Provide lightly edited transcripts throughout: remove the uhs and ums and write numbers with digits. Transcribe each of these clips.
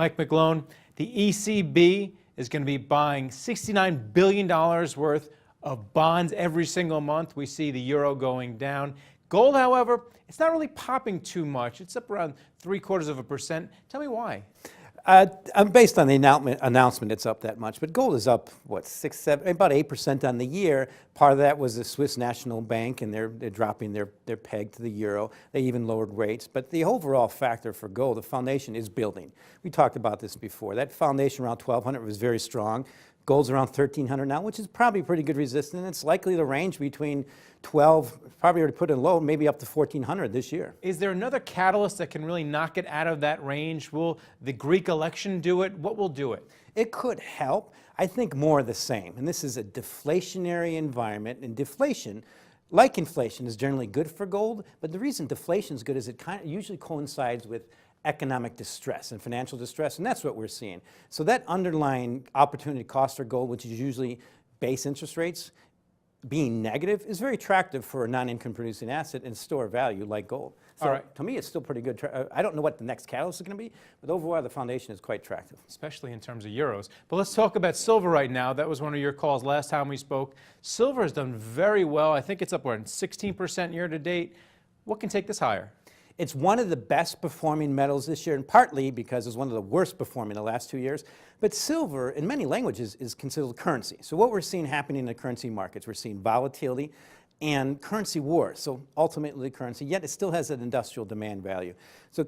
Mike McGlone, the ECB is going to be buying $69 billion worth of bonds every single month. We see the euro going down. Gold, however, it's not really popping too much. It's up around 0.75%. Tell me why. Based on the announcement, it's up that much. But gold is up, what, 6, 7, about 8% on the year. Part of that was the Swiss National Bank, and they're dropping their peg to the euro. They even lowered rates. But the overall factor for gold, the foundation is building. We talked about this before. That foundation around 1,200 was very strong. Gold's around 1,300 now, which is probably pretty good resistance. It's likely to range between 12, probably already put in low, maybe up to 1,400 this year. Is there another catalyst that can really knock it out of that range? Will the Greek election do it? What will do it? It could help. I think more of the same. And this is a deflationary environment. And deflation, like inflation, is generally good for gold. But the reason deflation is good is it kind of usually coincides with economic distress and financial distress, and that's what we're seeing. So that underlying opportunity cost for gold, which is usually base interest rates, being negative, is very attractive for a non-income producing asset and store of value like gold. So to me, it's still pretty good. I don't know what the next catalyst is going to be, but overall, the foundation is quite attractive. Especially in terms of euros. But let's talk about silver right now. That was one of your calls last time we spoke. Silver has done very well. I think it's up around 16% year to date. What can take this higher? It's one of the best performing metals this year, and partly because it's one of the worst performing the last 2 years. But silver, in many languages, is considered currency. So what we're seeing happening in the currency markets, we're seeing volatility and currency wars. So ultimately currency, yet it still has an industrial demand value. So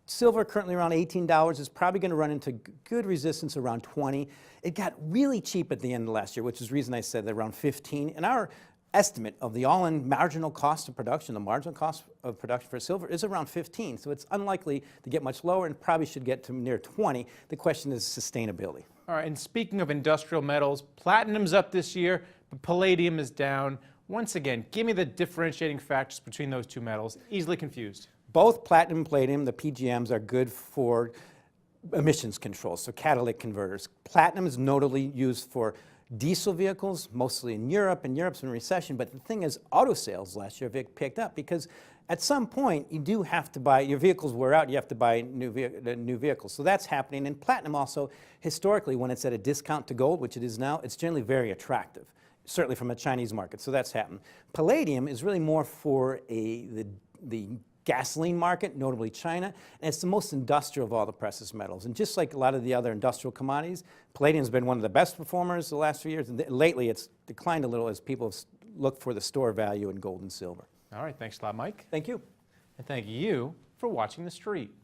silver currently around $18 is probably going to run into good resistance around 20. It got really cheap at the end of last year, which is the reason I said that around 15. And our estimate of the all-in marginal cost of production, the marginal cost of production for silver is around 15. So it's unlikely to get much lower and probably should get to near 20. The question is sustainability. All right, and speaking of industrial metals, platinum's up this year, but palladium is down. Once again, give me the differentiating factors between those two metals. Easily confused. Both platinum and palladium, the PGMs, are good for emissions control, so catalytic converters. Platinum is notably used for diesel vehicles, mostly in Europe, and Europe's in recession. But the thing is, auto sales last year have picked up because at some point you do have to buy, your vehicles wear out, you have to buy new vehicles. So that's happening. And platinum also, historically, when it's at a discount to gold, which it is now, it's generally very attractive, certainly from a Chinese market. So that's happened. Palladium is really more for the gasoline market, notably China, and it's the most industrial of all the precious metals. And just like a lot of the other industrial commodities, palladium's been one of the best performers the last few years, and lately it's declined a little as people look for the store value in gold and silver. All right, thanks a lot, Mike. Thank you. And thank you for watching The Street.